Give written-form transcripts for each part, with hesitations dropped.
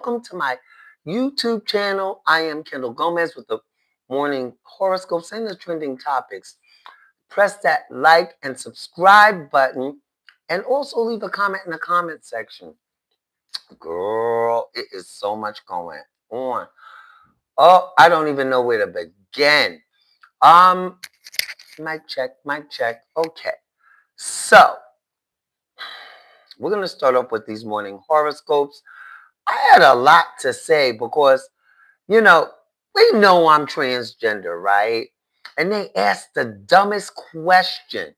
welcome to my YouTube channel. I am Kendall Gomez with the morning horoscopes and the trending topics. Press that like and subscribe button and also leave a comment in the comment section. Girl, it is so much going on. Oh, I don't even know where to begin. Um, mic check, mic check. Okay. So, we're going to start off with these morning horoscopes. I had a lot to say because, you know, we know I'm transgender, right? And they asked the dumbest question.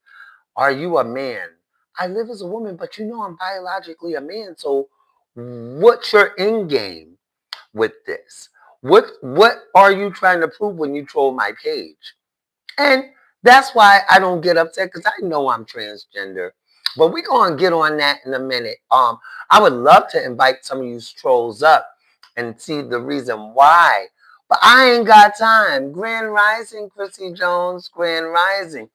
Are you a man? I live as a woman, but you know I'm biologically a man. So what's your end game with this? What are you trying to prove when you troll my page? And that's why I don't get upset because I know I'm transgender. But we're gonna get on that in a minute. I would love to invite some of you trolls up and see the reason why. But I ain't got time. Grand Rising, Chrissy Jones, Grand Rising.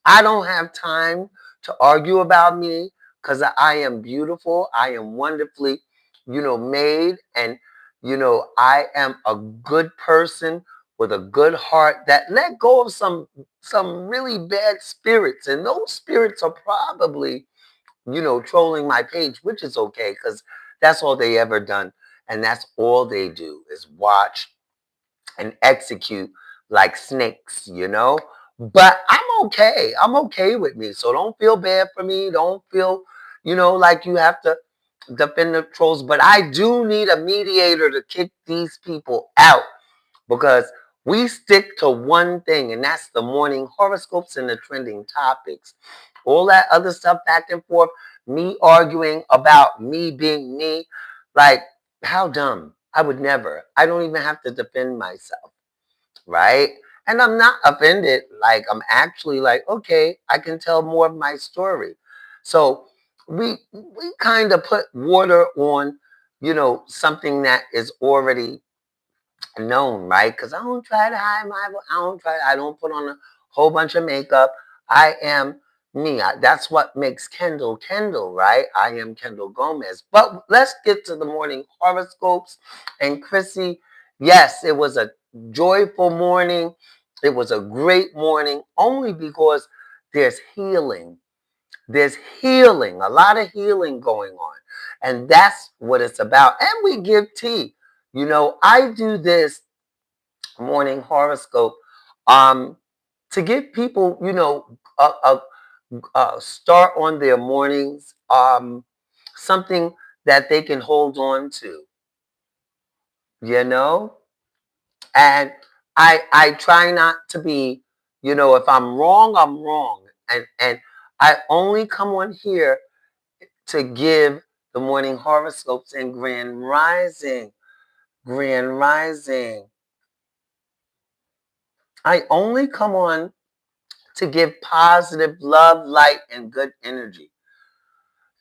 I don't have time to argue about me because I am beautiful. I am wonderfully, made. And, I am a good person with a good heart that let go of some really bad spirits. And those spirits are probably, trolling my page, which is okay because that's all they ever done. And that's all they do is watch and execute like snakes. But I'm okay. I'm okay with me. So don't feel bad for me. Don't feel, like you have to defend the trolls. But I do need a mediator to kick these people out because we stick to one thing, and that's the morning horoscopes and the trending topics. All that other stuff back and forth, me arguing about me being me, like, how dumb. I would never. I don't even have to defend myself, right? And I'm not offended. Like, I'm actually like, okay, I can tell more of my story. So we kind of put water on, something that is already known, right? Because I don't try to hide I don't put on a whole bunch of makeup. I am me. That's what makes Kendall Kendall, right? I am Kendall Gomez. But let's get to the morning horoscopes. And Chrissy, yes, it was a joyful morning. It was a great morning only because there's healing. There's healing, a lot of healing going on. And that's what it's about. And we give tea. I do this morning horoscope um, to give people, a start on their mornings, something that they can hold on to, you know? And I try not to be, if I'm wrong, I'm wrong. And I only come on here to give the morning horoscopes and grand rising. Grand rising. I only come on to give positive love, light, and good energy.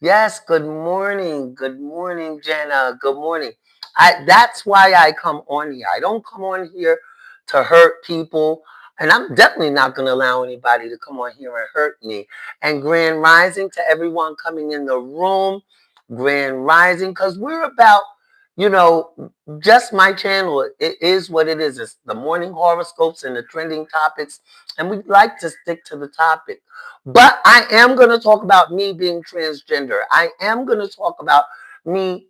Yes, good morning. Good morning, Jenna. Good morning. That's why I come on here. I don't come on here to hurt people. And I'm definitely not going to allow anybody to come on here and hurt me. And grand rising to everyone coming in the room. Grand rising, because we're about, you know, just my channel. It is what it is. It's the morning horoscopes and the trending topics. And we like to stick to the topic. But I am going to talk about me being transgender. I am going to talk about me,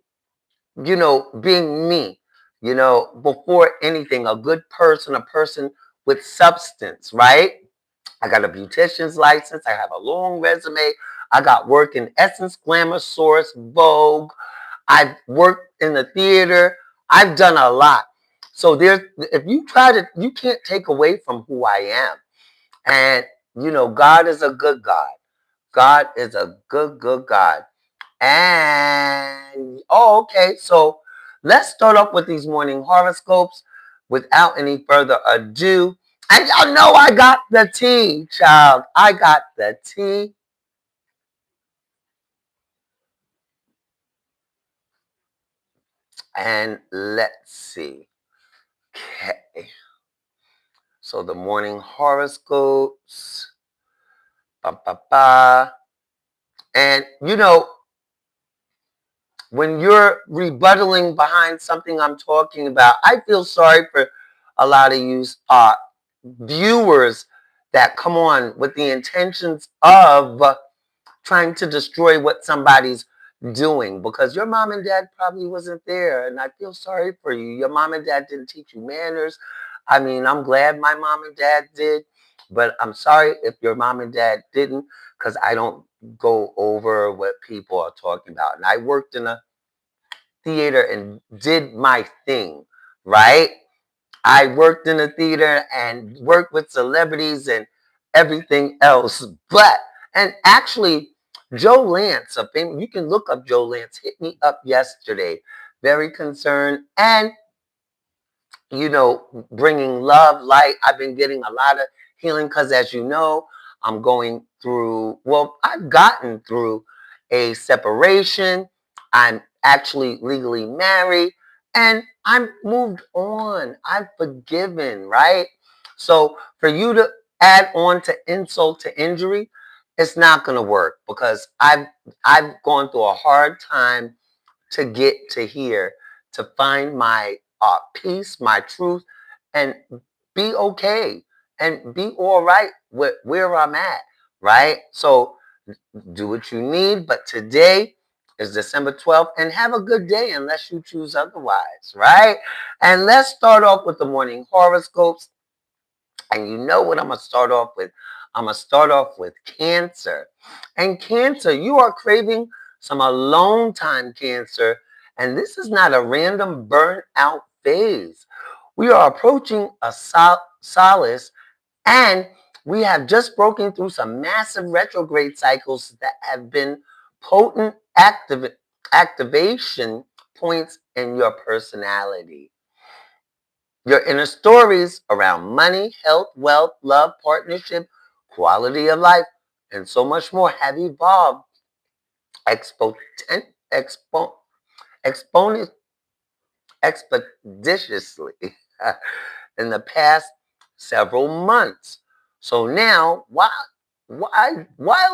being me, before anything, a good person, a person with substance, right? I got a beautician's license. I have a long resume. I got work in Essence, Glamour, Source, Vogue. I've worked in the theater. I've done a lot. So if you try to, you can't take away from who I am. And, God is a good God. God is a good, good God. And, oh, okay. So let's start off with these morning horoscopes without any further ado. And y'all know I got the tea, child. I got the tea. And let's see. Okay. So the morning horoscopes. Ba, ba, ba. And, when you're rebuttaling behind something I'm talking about, I feel sorry for a lot of you viewers that come on with the intentions of trying to destroy what somebody's doing, because your mom and dad probably wasn't there, and I feel sorry for you. Your mom and dad didn't teach you manners. I mean, I'm glad my mom and dad did, but I'm sorry if your mom and dad didn't, because I don't go over what people are talking about. And I worked in a theater and did my thing, right? I worked in a theater and worked with celebrities and everything else. But, and actually, Joe Lance, you can look up Joe Lance, hit me up yesterday. Very concerned. And bringing love, light. I've been getting a lot of healing because, as you know, I'm going through, well, I've gotten through a separation. I'm actually legally married and I'm moved on. I've forgiven, right? So for you to add on to insult to injury, it's not going to work because I've gone through a hard time to get to here, to find my peace, my truth, and be okay and be all right with where I'm at, right? So do what you need, but today is December 12th, and have a good day unless you choose otherwise, right? And let's start off with the morning horoscopes. And you know what I'm going to start off with? I'm going to start off with Cancer. And Cancer, you are craving some alone time, Cancer. And this is not a random burnout phase. We are approaching a solace, and we have just broken through some massive retrograde cycles that have been potent activation points in your personality. Your inner stories around money, health, wealth, love, partnership, quality of life, and so much more have evolved expoten- expo- exponent- expeditiously in the past several months. So now, while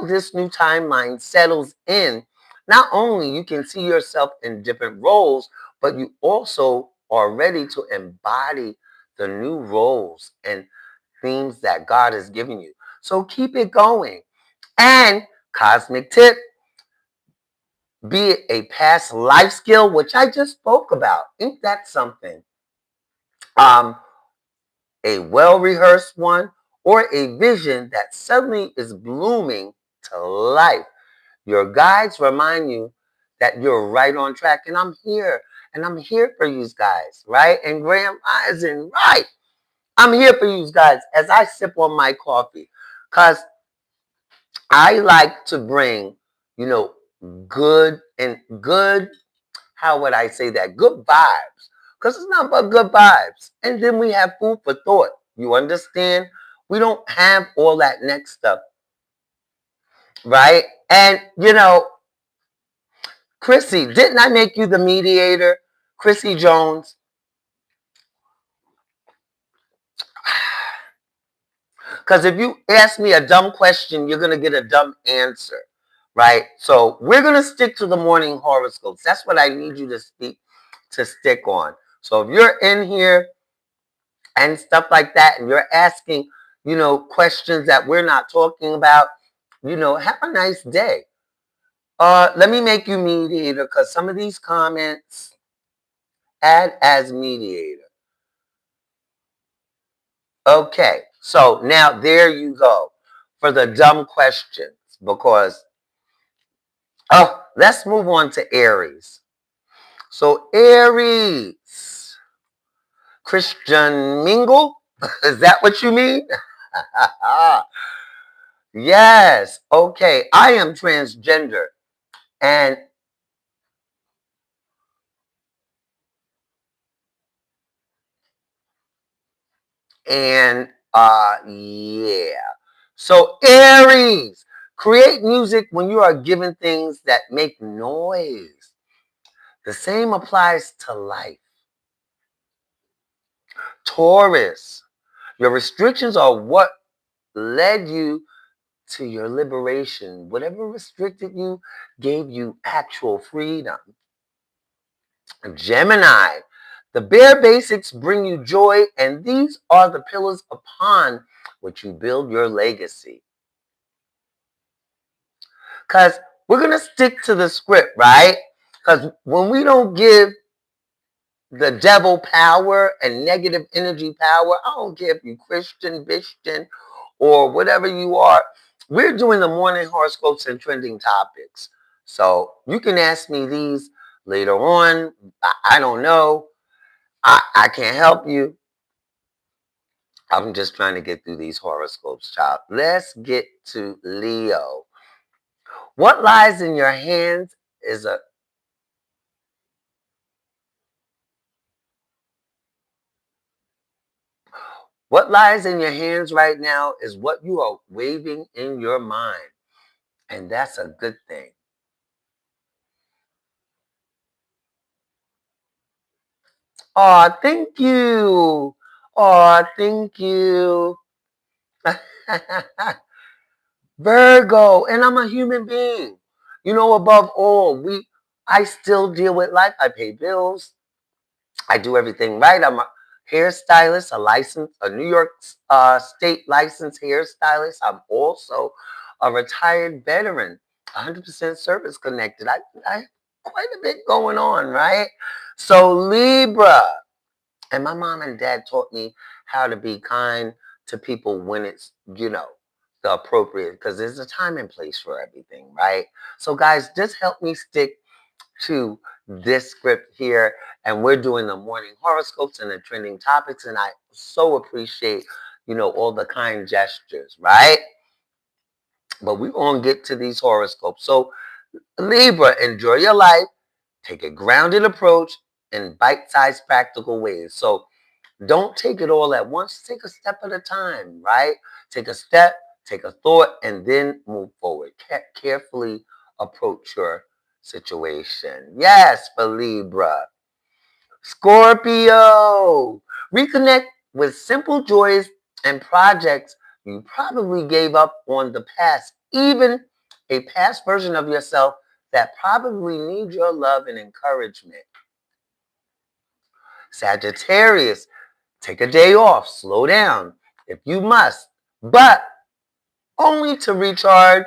this new timeline settles in, not only you can see yourself in different roles, but you also are ready to embody the new roles and themes that God has given you. So keep it going. And cosmic tip, be it a past life skill, which I just spoke about. Ain't that something? Um, a well-rehearsed one, or a vision that suddenly is blooming to life. Your guides remind you that you're right on track, and I'm here, and I'm here for you guys, right? And Graham Eisen, right? I'm here for you guys as I sip on my coffee, because I like to bring, you know, good, how would I say that? Good vibes. Because it's not but good vibes. And then we have food for thought. You understand? We don't have all that next stuff, right? And, Chrissy, didn't I make you the mediator? Chrissy Jones. Because if you ask me a dumb question, you're going to get a dumb answer, right? So we're going to stick to the morning horoscopes. That's what I need you to stick on. So if you're in here and stuff like that, and you're asking, questions that we're not talking about, have a nice day. Let me make you mediator, because some of these comments add as mediator. Okay, so now there you go for the dumb questions, because let's move on to Aries. So Aries, Christian mingle, is that what you mean? Yes. Okay. I am transgender. And yeah. So Aries, create music when you are given things that make noise. The same applies to life. Taurus, your restrictions are what led you to your liberation. Whatever restricted you gave you actual freedom. Gemini, the bare basics bring you joy, and these are the pillars upon which you build your legacy. Because we're going to stick to the script, right? Because when we don't give the devil power and negative energy power, I don't care if you Christian, Bishtian, or whatever you are, we're doing the morning horoscopes and trending topics. So you can ask me these later on. I don't know. I can't help you. I'm just trying to get through these horoscopes, child. Let's get to Leo. What lies in your hands is a what lies in your hands right now is what you are waving in your mind. And that's a good thing. Oh, thank you. Oh, thank you. Virgo, and I'm a human being. Above all, I still deal with life. I pay bills. I do everything right. I'm a hairstylist, a New York State licensed hairstylist. I'm also a retired veteran, 100% service connected. I have quite a bit going on, right? So Libra, and my mom and dad taught me how to be kind to people when it's, the appropriate, because there's a time and place for everything, right? So guys, just help me stick to this script here, and we're doing the morning horoscopes and the trending topics, and I so appreciate all the kind gestures, right? But we're gonna get to these horoscopes. So Libra, enjoy your life, take a grounded approach in bite-sized practical ways. So don't take it all at once. Take a step at a time, right? Take a step, take a thought, and then move forward. Carefully approach your situation. Yes, for Libra. Scorpio. Reconnect with simple joys and projects you probably gave up on the past, even a past version of yourself that probably needs your love and encouragement. Sagittarius. Take a day off, slow down if you must, but only to recharge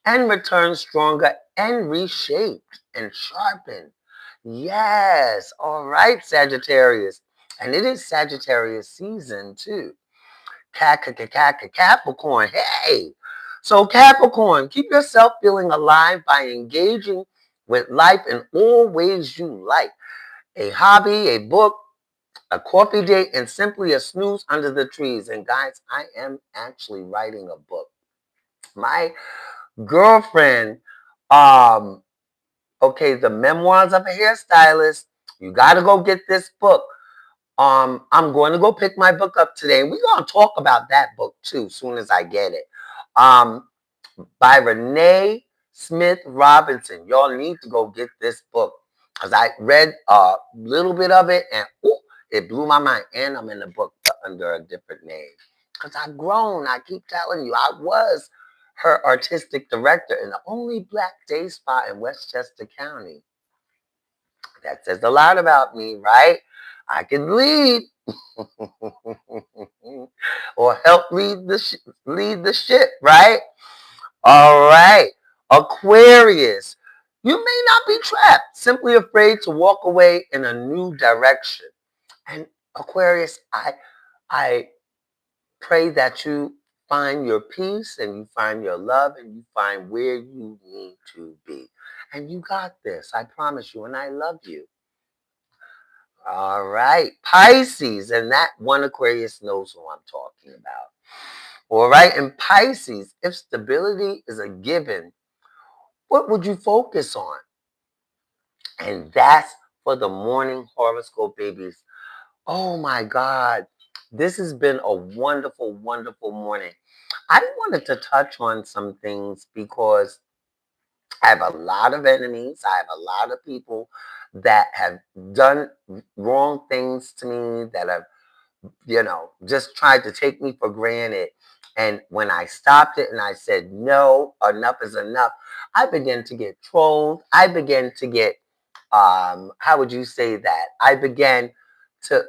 and return stronger and reshaped and sharpened. Yes, all right, Sagittarius. And it is Sagittarius season too. Capricorn, hey. So Capricorn, keep yourself feeling alive by engaging with life in all ways you like. A hobby, a book, a coffee date, and simply a snooze under the trees. And guys, I am actually writing a book. My girlfriend, um, okay, the memoirs of a hairstylist. You got to go get this book. I'm going to go pick my book up today, and we're going to talk about that book too, soon as I get it. Um, by Renee Smith Robinson. Y'all need to go get this book because I read a little bit of it and ooh, it blew my mind. And I'm in the book under a different name because I've grown. I keep telling you, I was her artistic director in the only black day spa in Westchester County. That says a lot about me, right? I can lead or help lead the ship, right? All right. Aquarius. You may not be trapped, simply afraid to walk away in a new direction. And Aquarius, I pray that you find your peace and you find your love and you find where you need to be. And you got this. I promise you. And I love you. All right. Pisces. And that one Aquarius knows who I'm talking about. All right. And Pisces, if stability is a given, what would you focus on? And that's for the morning horoscope, babies. Oh my God. This has been a wonderful, wonderful morning. I wanted to touch on some things because I have a lot of enemies. I have a lot of people that have done wrong things to me, that have, just tried to take me for granted. And when I stopped it and I said, no, enough is enough, I began to get trolled. I began to get how would you say that? I began to,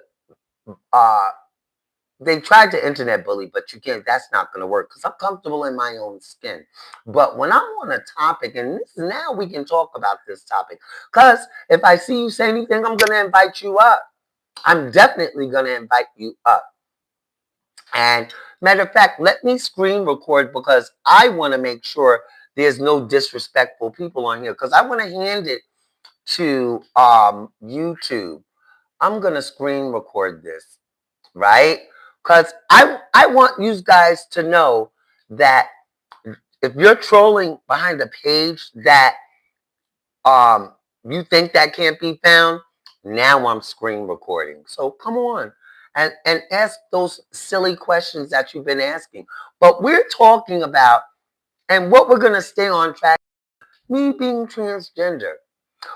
uh, they tried to internet bully, but you can't, that's not going to work because I'm comfortable in my own skin. But when I'm on a topic, and this, now we can talk about this topic, because if I see you say anything, I'm going to invite you up. I'm definitely going to invite you up. And matter of fact, let me screen record because I want to make sure there's no disrespectful people on here because I want to hand it to YouTube. I'm going to screen record this, right? Because I want you guys to know that if you're trolling behind a page that um you think that can't be found, now I'm screen recording. So come on and ask those silly questions that you've been asking. But we're talking about, and what we're gonna stay on track, me being transgender.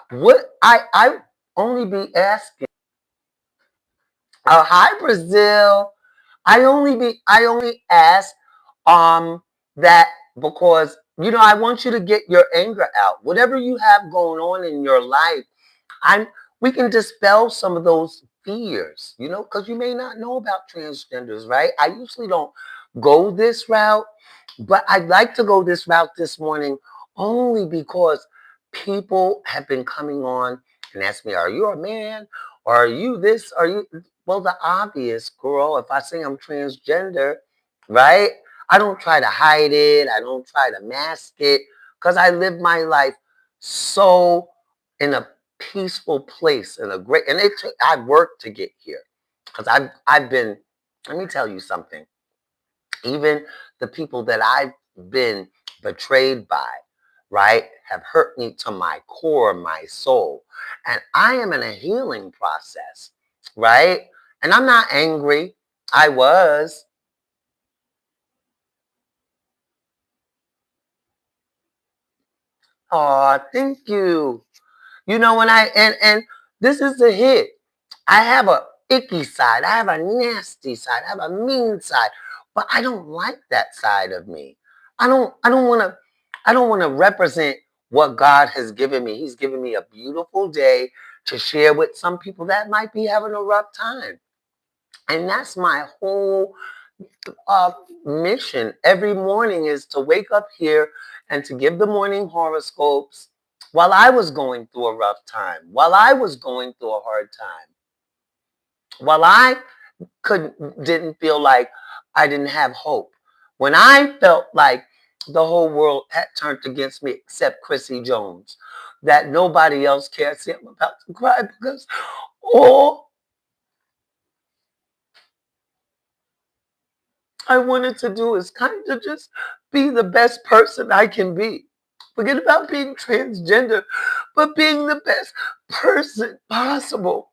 What I only be asking, hi Brazil. I only ask that because I want you to get your anger out. Whatever you have going on in your life, I'm we can dispel some of those fears, because you may not know about transgenders, right? I usually don't go this route, but I'd like to go this route this morning only because people have been coming on and ask me, are you a man? Or are you this? Are you well, the obvious, girl, if I say I'm transgender, right? I don't try to hide it. I don't try to mask it because I live my life so in a peaceful place and I worked to get here because I've been, let me tell you something. Even the people that I've been betrayed by, right, have hurt me to my core, my soul. And I am in a healing process, right? And I'm not angry. I was. Oh, thank you. When and this is the hit. I have a icky side. I have a nasty side. I have a mean side. But I don't like that side of me. I don't want to represent what God has given me. He's given me a beautiful day to share with some people that might be having a rough time. And that's my whole uh, mission every morning, is to wake up here and to give the morning horoscopes while I was going through a rough time, while I was going through a hard time, while I didn't feel like I didn't have hope, when I felt like the whole world had turned against me except Chrissy Jones, that nobody else cared. See, I'm about to cry because all I wanted to do is kind of just be the best person I can be. Forget about being transgender, but being the best person possible.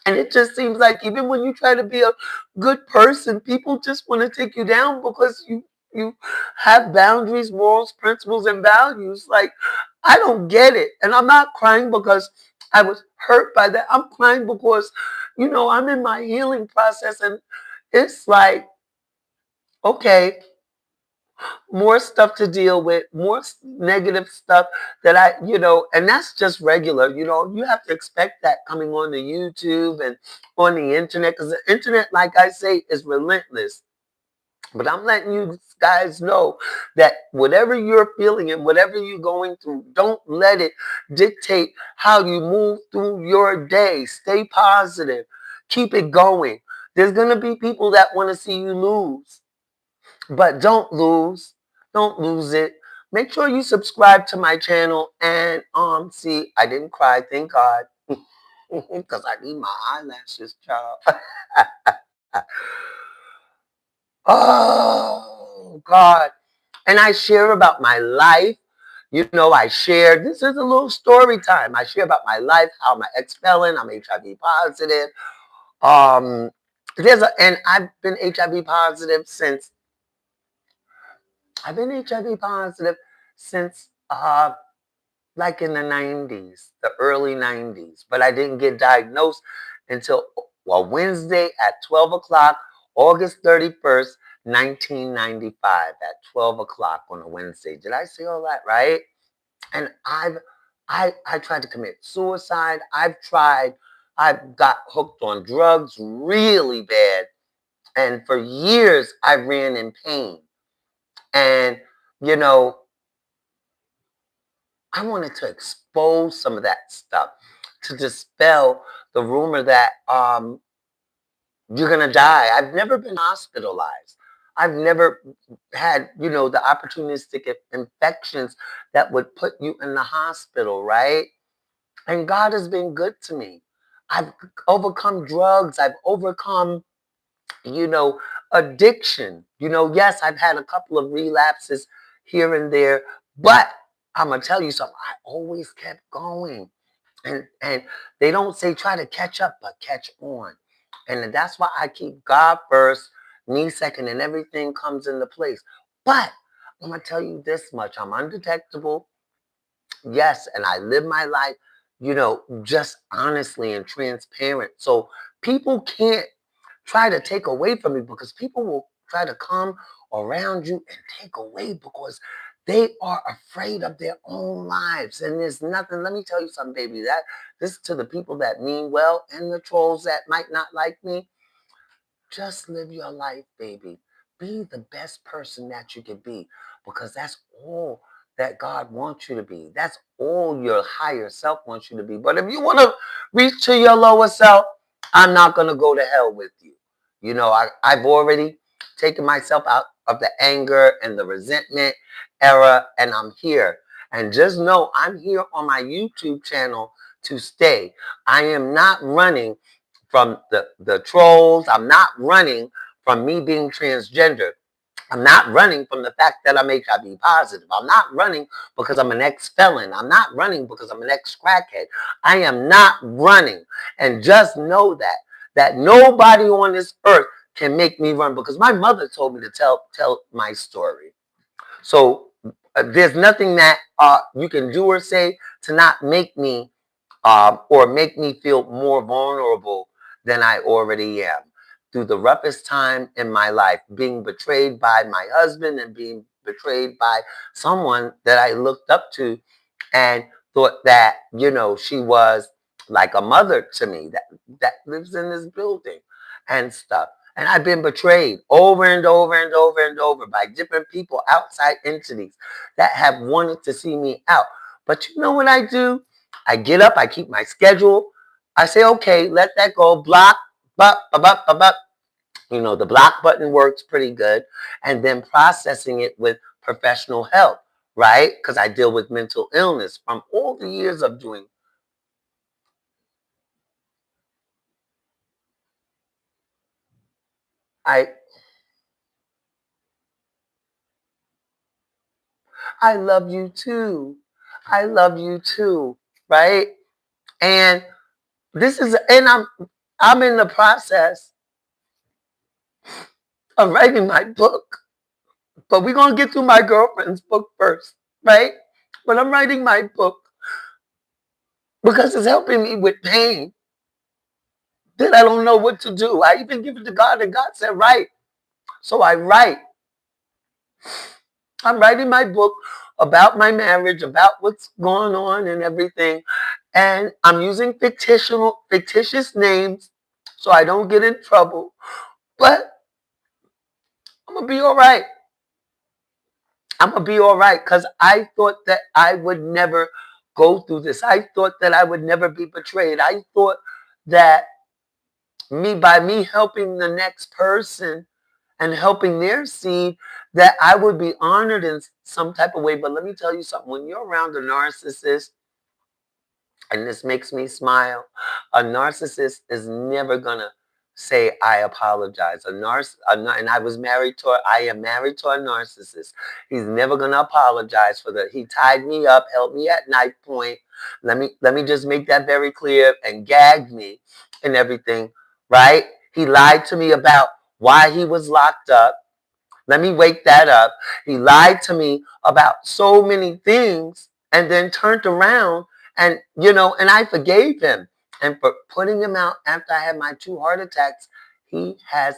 And it just seems like even when you try to be a good person, people just want to take you down because you have boundaries, morals, principles, and values. Like, I don't get it. And I'm not crying because I was hurt by that. I'm crying because, I'm in my healing process, and it's like, okay, more stuff to deal with, more negative stuff that and that's just regular. You have to expect that coming on the YouTube and on the internet, because the internet, like I say, is relentless. But I'm letting you guys know that whatever you're feeling and whatever you're going through, don't let it dictate how you move through your day. Stay positive. Keep it going. There's going to be people that want to see you lose. But don't lose. Don't lose it. Make sure you subscribe to my channel and see, I didn't cry, thank God. Because I need my eyelashes, child. Oh God. And I share about my life. I share, this is a little story time. I share about my life, how my ex-felon, I'm HIV positive. Um and I've been HIV positive since I've been HIV positive since like in the 90s, the early 90s, but I didn't get diagnosed until Wednesday at 12 o'clock, August 31st, 1995 at 12 o'clock on a Wednesday. Did I say all that right? And I tried to commit suicide. I've got hooked on drugs really bad. And for years, I ran in pain. And, you know, I wanted to expose some of that stuff to dispel the rumor that you're gonna die. I've never been hospitalized. I've never had, the opportunistic infections that would put you in the hospital, right? And God has been good to me. I've overcome drugs. I've overcome, you know, addiction. Yes, I've had a couple of relapses here and there, but I'm gonna tell you something. I always kept going. And they don't say try to catch up, but catch on. And that's why I keep God first, me second, and everything comes into place. But I'm gonna tell you this much: I'm undetectable. Yes, and I live my life, just honestly and transparent. So people can't try to take away from me, because people will try to come around you and take away because they are afraid of their own lives. And there's nothing, let me tell you something, baby, that this to the people that mean well and the trolls that might not like me. Just live your life, baby. Be the best person that you can be, because that's all that God wants you to be. That's all your higher self wants you to be. But if you want to reach to your lower self, I'm not going to go to hell with you. I've already taken myself out of the anger and the resentment era, and I'm here. And just know I'm here on my YouTube channel to stay. I am not running from the trolls. I'm not running from me being transgender. I'm not running from the fact that I'm HIV positive. I'm not running because I'm an ex-felon. I'm not running because I'm an ex-crackhead. I am not running. And just know that nobody on this earth can make me run, because my mother told me to tell my story. So there's nothing that you can do or say to not make me or make me feel more vulnerable than I already am. Through the roughest time in my life, being betrayed by my husband and being betrayed by someone that I looked up to and thought that, she was like a mother to me, that lives in this building and stuff. And I've been betrayed over and over and over and over by different people, outside entities that have wanted to see me out. But you know what I do? I get up, I keep my schedule. I say, okay, let that go. Block, but. The block button works pretty good. And then processing it with professional help, right? Because I deal with mental illness from all the years of doing. I I love you too. I love you too, right? And I'm in the process of writing my book. But we're gonna get through my girlfriend's book first, right? But I'm writing my book because it's helping me with pain that I don't know what to do. I even give it to God, and God said, write. So I write. I'm writing my book about my marriage, about what's going on and everything. And I'm using fictitious names so I don't get in trouble. But I'm gonna be all right. I'm gonna be all right, because I thought that I would never go through this. I thought that I would never be betrayed. I thought that by me helping the next person and helping their seed, that I would be honored in some type of way. But let me tell you something: when you're around a narcissist, and this makes me smile, a narcissist is never gonna say I apologize. And I am married to a narcissist. He's never gonna apologize for that. He tied me up, held me at knife point. Let me just make that very clear, and gagged me and everything, right? He lied to me about why he was locked up. Let me wake that up. He lied to me about so many things, and then turned around, and I forgave him. And for putting him out after I had my 2 heart attacks, he has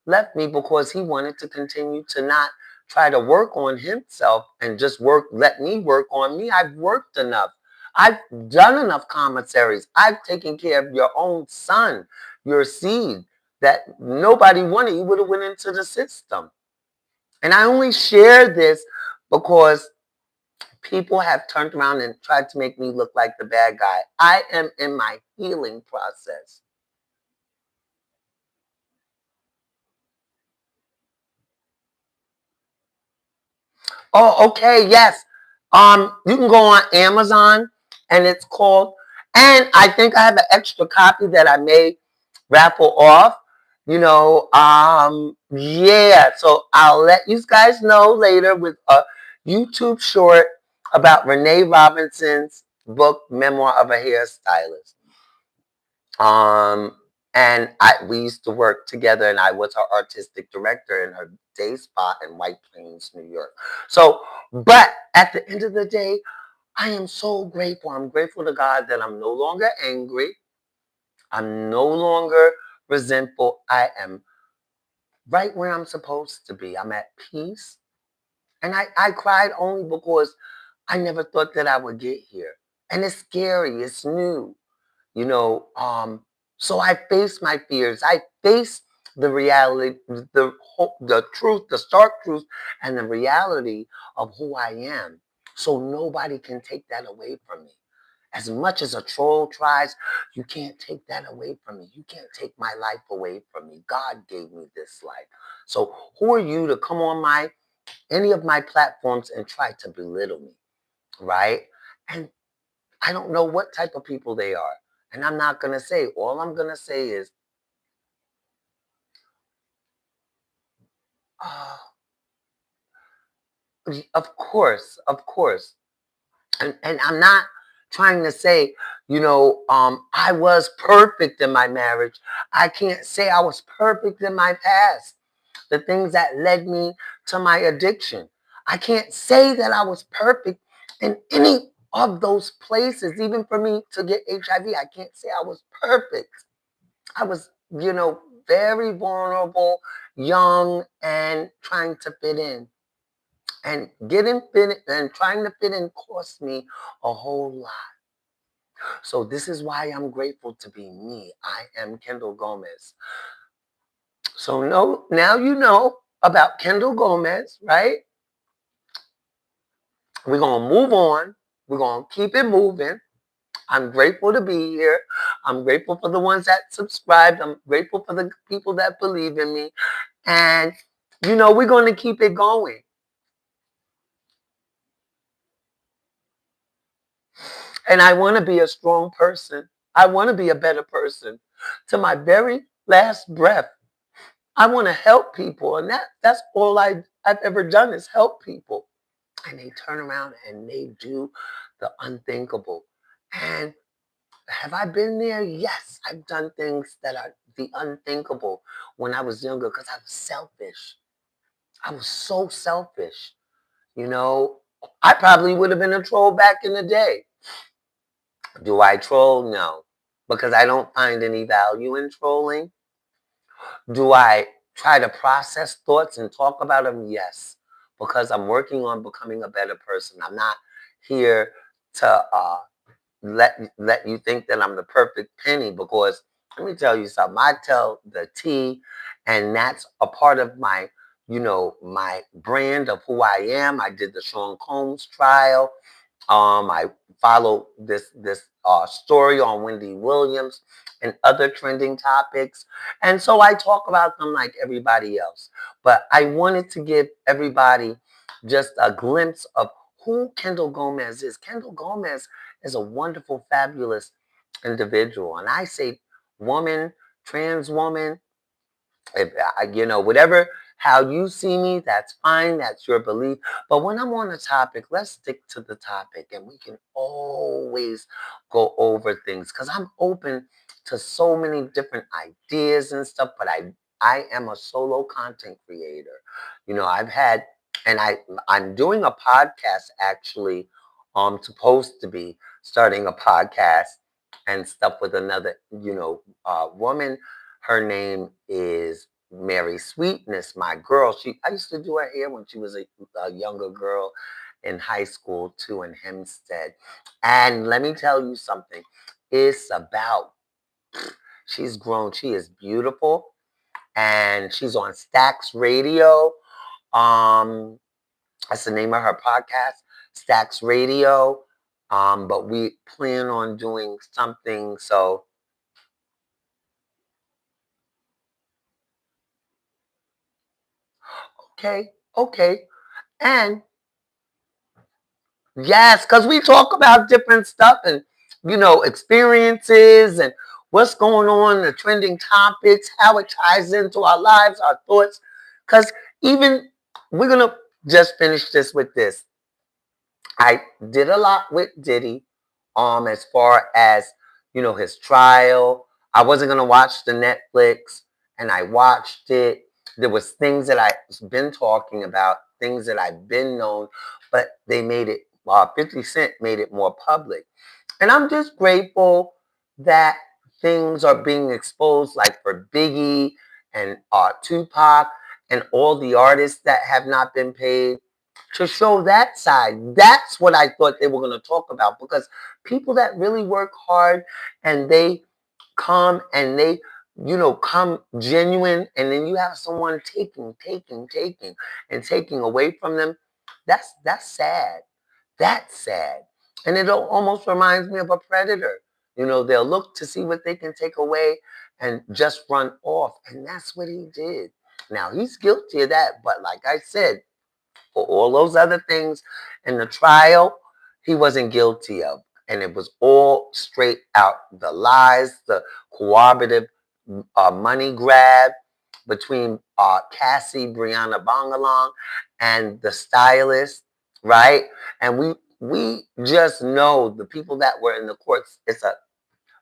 left me because he wanted to continue to not try to work on himself and just let me work on me. I've worked enough. I've done enough commentaries. I've taken care of your own son, your seed that nobody wanted. You would have went into the system. And I only share this because people have turned around and tried to make me look like the bad guy. I am in my healing process. Oh, okay, yes. You can go on Amazon and it's called, and I think I have an extra copy that I may raffle off. Yeah. So I'll let you guys know later with a YouTube short about Renee Robinson's book, Memoir of a Hairstylist. Um, and we used to work together, and I was her artistic director in her day spot in White Plains, New York. So, but at the end of the day, I am so grateful. I'm grateful to God that I'm no longer angry. I'm no longer resentful. I am right where I'm supposed to be. I'm at peace. And I cried only because I never thought that I would get here. And it's scary. It's new. you know um so I face my fears. I face the reality, the truth, the stark truth, and the reality of who I am, so nobody can take that away from me. As much as a troll tries, you can't take that away from me. You can't take my life away from me. God gave me this life. So who are you to come on my any of my platforms and try to belittle me, right? And I don't know what type of people they are. And I'm not going to say. All I'm going to say is, uh, of course. And I'm not trying to say, I was perfect in my marriage. I can't say I was perfect in my past. The things that led me to my addiction. I can't say that I was perfect in any of those places. Even for me to get HIV, I can't say I was perfect. I was, very vulnerable, young, and trying to fit in. And getting fit and trying to fit in cost me a whole lot. So this is why I'm grateful to be me. I am Kendall Gomez. So no, now you know about Kendall Gomez, right? We're gonna move on. We're gonna keep it moving. I'm grateful to be here. I'm grateful for the ones that subscribed. I'm grateful for the people that believe in me. And, we're going to keep it going. And I want to be a strong person. I want to be a better person. To my very last breath, I want to help people. And that's all I've ever done is help people. And they turn around and they do the unthinkable. And have I been there? Yes, I've done things that are the unthinkable when I was younger because I was selfish. I was so selfish. You know, I probably would have been a troll back in the day. Do I troll? No, because I don't find any value in trolling. Do I try to process thoughts and talk about them? Yes, because I'm working on becoming a better person. I'm not here to let you think that I'm the perfect penny, because let me tell you something. I tell the T, and that's a part of my, my brand of who I am. I did the Sean Combs trial. I follow this story on Wendy Williams and other trending topics, and so I talk about them like everybody else. But I wanted to give everybody just a glimpse of who Kendall Gomez is. Kendall Gomez is a wonderful, fabulous individual, and I say woman, trans woman, if whatever, how you see me, that's fine. That's your belief. But when I'm on a topic, let's stick to the topic, and we can always go over things because I'm open to so many different ideas and stuff. But I am a solo content creator. I've had, and I'm doing a podcast actually. Supposed to be starting a podcast and stuff with another, woman. Her name is Mary Sweetness, my girl. I used to do her hair when she was a younger girl, in high school too in Hempstead. And let me tell you something. It's about, she's grown. She is beautiful. And she's on Stax Radio. Um, that's the name of her podcast, Stax Radio. But we plan on doing something. So, okay, okay. And yes, because we talk about different stuff and, experiences and what's going on, the trending topics, how it ties into our lives, our thoughts. Because even we're going to just finish this with this. I did a lot with Diddy, as far as, his trial. I wasn't gonna watch the Netflix, and I watched it. There was things that I've been talking about, things that I've been known, but they made it. 50 Cent made it more public, and I'm just grateful that things are being exposed, like for Biggie and Tupac and all the artists that have not been paid, to show that side. That's what I thought they were going to talk about, because people that really work hard and they come and they, come genuine, and then you have someone taking and taking away from them. That's sad. That's sad. And it almost reminds me of a predator. They'll look to see what they can take away and just run off. And that's what he did. Now, he's guilty of that. But like I said, for all those other things in the trial, he wasn't guilty of. And it was all straight out the lies, the cooperative money grab between Cassie Brianna Bongalong and the stylist, right? And we just know the people that were in the courts.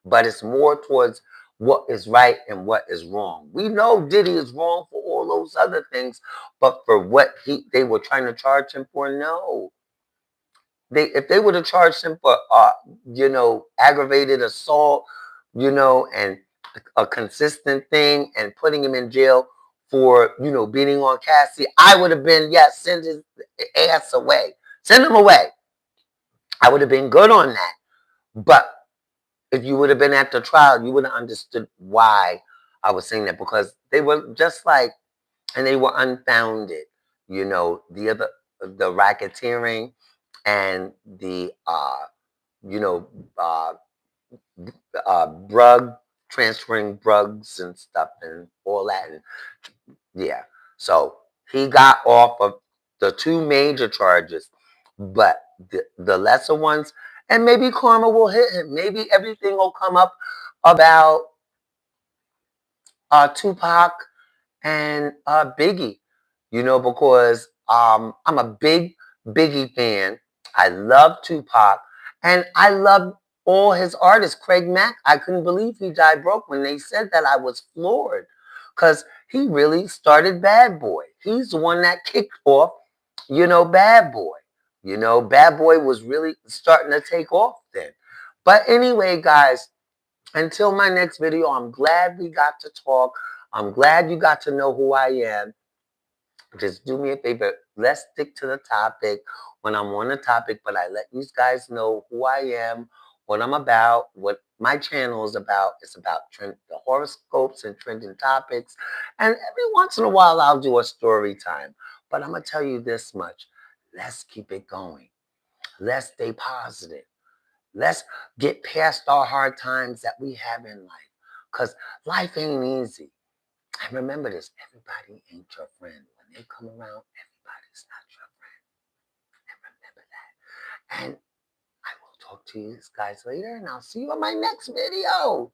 But it's more towards what is right and what is wrong. We know Diddy is wrong for all those other things, but for what they were trying to charge him for, no. If they would have charged him for aggravated assault, and a consistent thing, and putting him in jail for beating on Cassie, I would have been, yes, send his ass away, send him away. I would have been good on that. But if you would have been at the trial, you would have understood why I was saying that, because they were just like, and they were unfounded. The racketeering and the you know, uh, drug transferring drugs and stuff and all that, and yeah. So he got off of the two major charges, but the lesser ones, and maybe karma will hit him. Maybe everything will come up about Tupac and Biggie, because I'm a big Biggie fan. I love Tupac, and I love all his artists. Craig Mack, I couldn't believe he died broke. When they said that, I was floored, because he really started Bad Boy. He's the one that kicked off, Bad Boy. Bad Boy was really starting to take off then. But anyway, guys, until my next video, I'm glad we got to talk. I'm glad you got to know who I am. Just do me a favor. Let's stick to the topic when I'm on the topic, but I let you guys know who I am, what I'm about, what my channel is about. It's about the horoscopes and trending topics. And every once in a while, I'll do a story time. But I'm going to tell you this much. Let's keep it going. Let's stay positive. Let's get past our hard times that we have in life, because life ain't easy. And remember this, everybody ain't your friend. When they come around, everybody's not your friend. And remember that. And I will talk to you guys later, and I'll see you on my next video.